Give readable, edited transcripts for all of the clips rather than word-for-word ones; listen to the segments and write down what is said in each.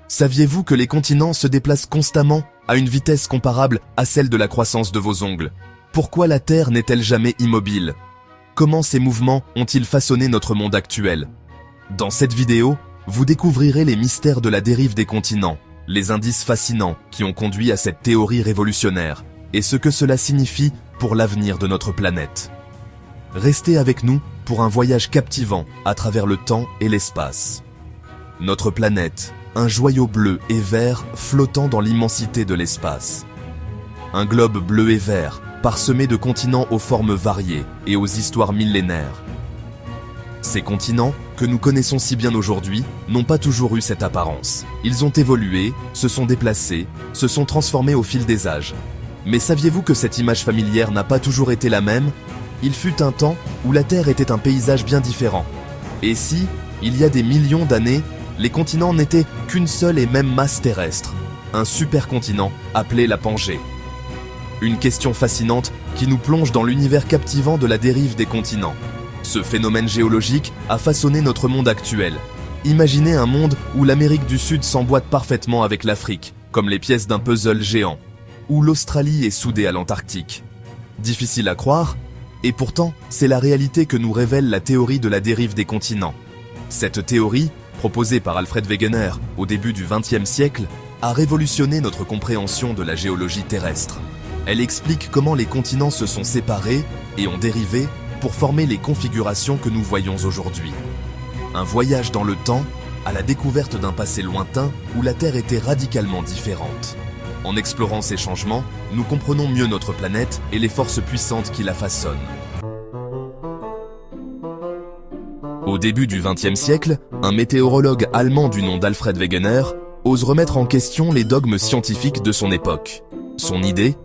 Saviez-vous que les continents se déplacent constamment à une vitesse comparable à celle de la croissance de vos ongles? Pourquoi la Terre n'est-elle jamais immobile? Comment ces mouvements ont-ils façonné notre monde actuel? Dans cette vidéo, vous découvrirez les mystères de la dérive des continents, les indices fascinants qui ont conduit à cette théorie révolutionnaire, et ce que cela signifie pour l'avenir de notre planète. Restez avec nous pour un voyage captivant à travers le temps et l'espace. Notre planète, un joyau bleu et vert flottant dans l'immensité de l'espace. Un globe bleu et vert, parsemé de continents aux formes variées et aux histoires millénaires. Ces continents, que nous connaissons si bien aujourd'hui, n'ont pas toujours eu cette apparence. Ils ont évolué, se sont déplacés, se sont transformés au fil des âges. Mais saviez-vous que cette image familière n'a pas toujours été la même? Il fut un temps où la Terre était un paysage bien différent. Et si, il y a des millions d'années, les continents n'étaient qu'une seule et même masse terrestre, un supercontinent appelé la Pangée. Une question fascinante qui nous plonge dans l'univers captivant de la dérive des continents. Ce phénomène géologique a façonné notre monde actuel. Imaginez un monde où l'Amérique du Sud s'emboîte parfaitement avec l'Afrique, comme les pièces d'un puzzle géant, où l'Australie est soudée à l'Antarctique. Difficile à croire, et pourtant, c'est la réalité que nous révèle la théorie de la dérive des continents. Cette théorie, proposée par Alfred Wegener au début du XXe siècle, a révolutionné notre compréhension de la géologie terrestre. Elle explique comment les continents se sont séparés et ont dérivé pour former les configurations que nous voyons aujourd'hui. Un voyage dans le temps, à la découverte d'un passé lointain où la Terre était radicalement différente. En explorant ces changements, nous comprenons mieux notre planète et les forces puissantes qui la façonnent. Au début du XXe siècle, un météorologue allemand du nom d'Alfred Wegener ose remettre en question les dogmes scientifiques de son époque. Son idée?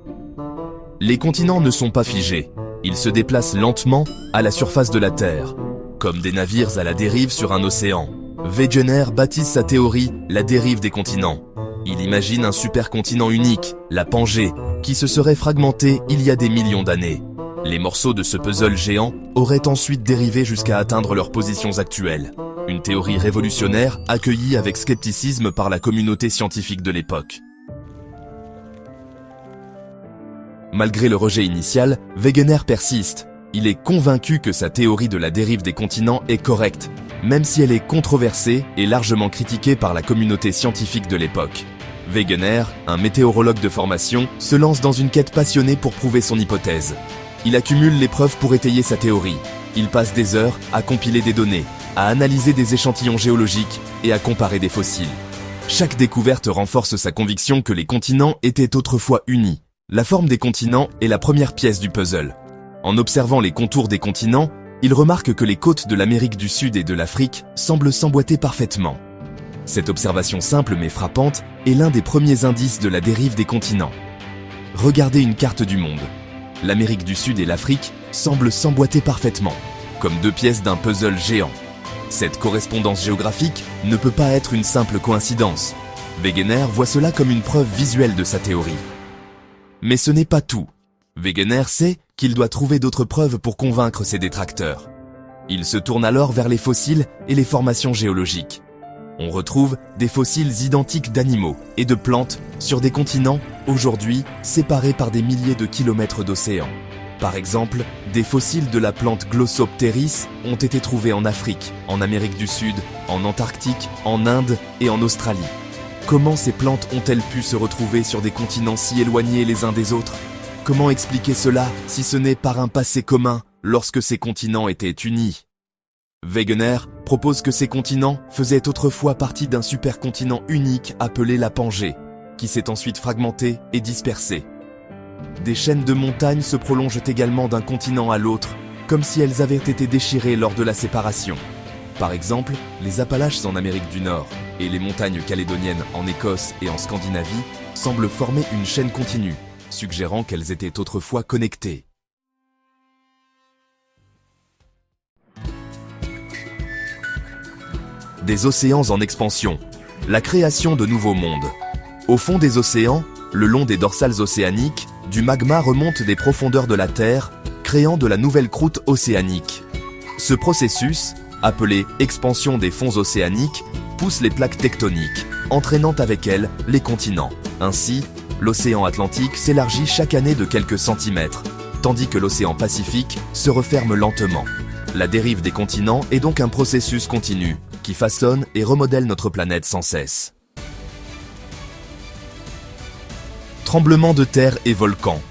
Les continents ne sont pas figés, ils se déplacent lentement à la surface de la Terre, comme des navires à la dérive sur un océan. Wegener baptise sa théorie la dérive des continents. Il imagine un supercontinent unique, la Pangée, qui se serait fragmenté il y a des millions d'années. Les morceaux de ce puzzle géant auraient ensuite dérivé jusqu'à atteindre leurs positions actuelles. Une théorie révolutionnaire accueillie avec scepticisme par la communauté scientifique de l'époque. Malgré le rejet initial, Wegener persiste. Il est convaincu que sa théorie de la dérive des continents est correcte, même si elle est controversée et largement critiquée par la communauté scientifique de l'époque. Wegener, un météorologue de formation, se lance dans une quête passionnée pour prouver son hypothèse. Il accumule les preuves pour étayer sa théorie. Il passe des heures à compiler des données, à analyser des échantillons géologiques et à comparer des fossiles. Chaque découverte renforce sa conviction que les continents étaient autrefois unis. La forme des continents est la première pièce du puzzle. En observant les contours des continents, il remarque que les côtes de l'Amérique du Sud et de l'Afrique semblent s'emboîter parfaitement. Cette observation simple mais frappante est l'un des premiers indices de la dérive des continents. Regardez une carte du monde. L'Amérique du Sud et l'Afrique semblent s'emboîter parfaitement, comme deux pièces d'un puzzle géant. Cette correspondance géographique ne peut pas être une simple coïncidence. Wegener voit cela comme une preuve visuelle de sa théorie. Mais ce n'est pas tout. Wegener sait qu'il doit trouver d'autres preuves pour convaincre ses détracteurs. Il se tourne alors vers les fossiles et les formations géologiques. On retrouve des fossiles identiques d'animaux et de plantes sur des continents aujourd'hui séparés par des milliers de kilomètres d'océan. Par exemple, des fossiles de la plante Glossopteris ont été trouvés en Afrique, en Amérique du Sud, en Antarctique, en Inde et en Australie. Comment ces plantes ont-elles pu se retrouver sur des continents si éloignés les uns des autres? Comment expliquer cela si ce n'est par un passé commun lorsque ces continents étaient unis? Wegener propose que ces continents faisaient autrefois partie d'un supercontinent unique appelé la Pangée, qui s'est ensuite fragmenté et dispersé. Des chaînes de montagnes se prolongent également d'un continent à l'autre, comme si elles avaient été déchirées lors de la séparation. Par exemple, les Appalaches en Amérique du Nord et les montagnes calédoniennes en Écosse et en Scandinavie semblent former une chaîne continue, suggérant qu'elles étaient autrefois connectées. Des océans en expansion, la création de nouveaux mondes. Au fond des océans, le long des dorsales océaniques, du magma remonte des profondeurs de la Terre, créant de la nouvelle croûte océanique. Ce processus, appelé expansion des fonds océaniques, poussent les plaques tectoniques, entraînant avec elles les continents. Ainsi, l'océan Atlantique s'élargit chaque année de quelques centimètres, tandis que l'océan Pacifique se referme lentement. La dérive des continents est donc un processus continu, qui façonne et remodèle notre planète sans cesse. Tremblements de terre et volcans.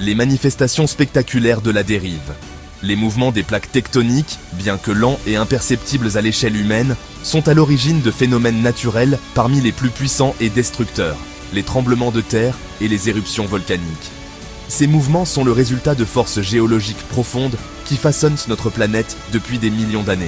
Les manifestations spectaculaires de la dérive. Les mouvements des plaques tectoniques, bien que lents et imperceptibles à l'échelle humaine, sont à l'origine de phénomènes naturels parmi les plus puissants et destructeurs, les tremblements de terre et les éruptions volcaniques. Ces mouvements sont le résultat de forces géologiques profondes qui façonnent notre planète depuis des millions d'années.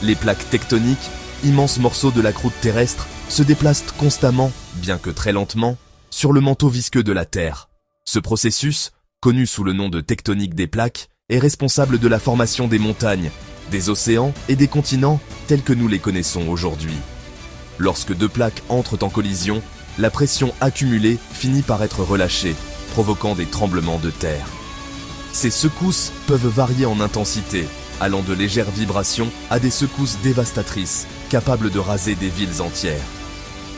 Les plaques tectoniques, immenses morceaux de la croûte terrestre, se déplacent constamment, bien que très lentement, sur le manteau visqueux de la Terre. Ce processus, connu sous le nom de tectonique des plaques, est responsable de la formation des montagnes, des océans et des continents tels que nous les connaissons aujourd'hui. Lorsque deux plaques entrent en collision, la pression accumulée finit par être relâchée, provoquant des tremblements de terre. Ces secousses peuvent varier en intensité, allant de légères vibrations à des secousses dévastatrices, capables de raser des villes entières.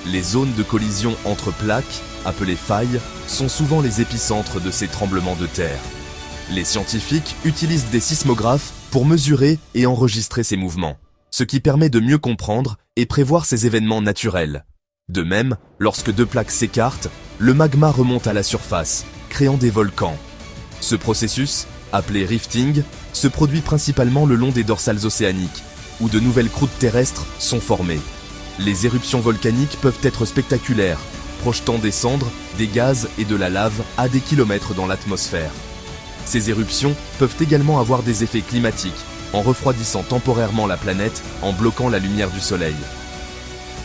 Les zones de collision entre plaques, appelées failles, sont souvent les épicentres de ces tremblements de terre. Les scientifiques utilisent des sismographes pour mesurer et enregistrer ces mouvements, ce qui permet de mieux comprendre et prévoir ces événements naturels. De même, lorsque deux plaques s'écartent, le magma remonte à la surface, créant des volcans. Ce processus, appelé rifting, se produit principalement le long des dorsales océaniques, où de nouvelles croûtes terrestres sont formées. Les éruptions volcaniques peuvent être spectaculaires, projetant des cendres, des gaz et de la lave à des kilomètres dans l'atmosphère. Ces éruptions peuvent également avoir des effets climatiques, en refroidissant temporairement la planète en bloquant la lumière du soleil.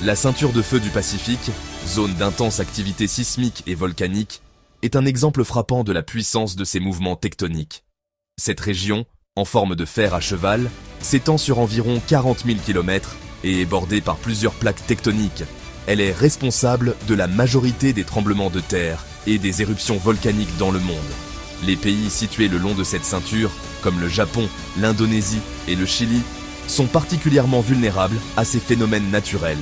La ceinture de feu du Pacifique, zone d'intense activité sismique et volcanique, est un exemple frappant de la puissance de ces mouvements tectoniques. Cette région, en forme de fer à cheval, s'étend sur environ 40 000 km et est bordée par plusieurs plaques tectoniques. Elle est responsable de la majorité des tremblements de terre et des éruptions volcaniques dans le monde. Les pays situés le long de cette ceinture, comme le Japon, l'Indonésie et le Chili, sont particulièrement vulnérables à ces phénomènes naturels.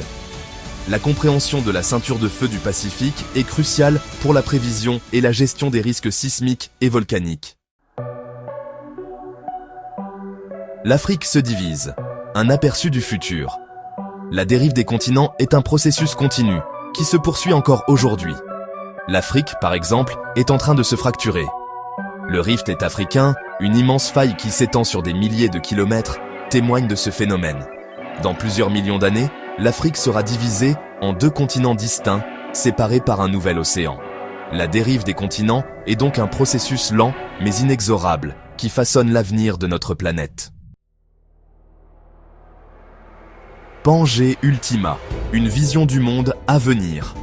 La compréhension de la ceinture de feu du Pacifique est cruciale pour la prévision et la gestion des risques sismiques et volcaniques. L'Afrique se divise. Un aperçu du futur. La dérive des continents est un processus continu qui se poursuit encore aujourd'hui. L'Afrique, par exemple, est en train de se fracturer. Le rift est africain, une immense faille qui s'étend sur des milliers de kilomètres, témoigne de ce phénomène. Dans plusieurs millions d'années, l'Afrique sera divisée en deux continents distincts, séparés par un nouvel océan. La dérive des continents est donc un processus lent mais inexorable qui façonne l'avenir de notre planète. Pangée Ultima, une vision du monde à venir.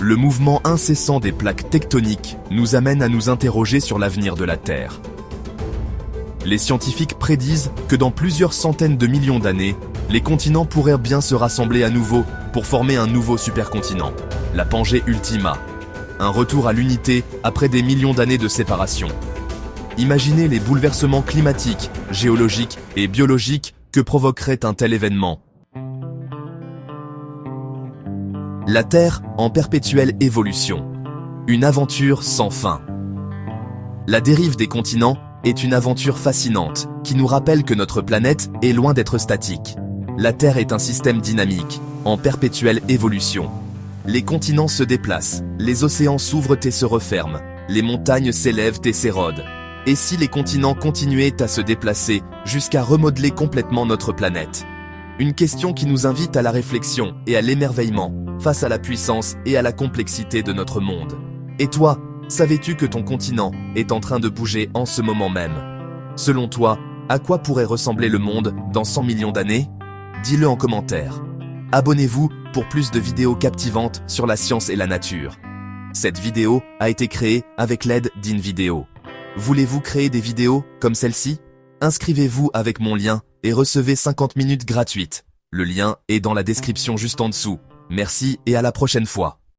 Le mouvement incessant des plaques tectoniques nous amène à nous interroger sur l'avenir de la Terre. Les scientifiques prédisent que dans plusieurs centaines de millions d'années, les continents pourraient bien se rassembler à nouveau pour former un nouveau supercontinent, la Pangée Ultima. Un retour à l'unité après des millions d'années de séparation. Imaginez les bouleversements climatiques, géologiques et biologiques que provoquerait un tel événement. La Terre en perpétuelle évolution. Une aventure sans fin. La dérive des continents est une aventure fascinante qui nous rappelle que notre planète est loin d'être statique. La Terre est un système dynamique, en perpétuelle évolution. Les continents se déplacent, les océans s'ouvrent et se referment, les montagnes s'élèvent et s'érodent. Et si les continents continuaient à se déplacer jusqu'à remodeler complètement notre planète? Une question qui nous invite à la réflexion et à l'émerveillement face à la puissance et à la complexité de notre monde. Et toi, savais-tu que ton continent est en train de bouger en ce moment même? Selon toi, à quoi pourrait ressembler le monde dans 100 millions d'années? Dis-le en commentaire. Abonnez-vous pour plus de vidéos captivantes sur la science et la nature. Cette vidéo a été créée avec l'aide d'InVideo. Voulez-vous créer des vidéos comme celle-ci? Inscrivez-vous avec mon lien et recevez 50 minutes gratuites. Le lien est dans la description juste en dessous. Merci et à la prochaine fois.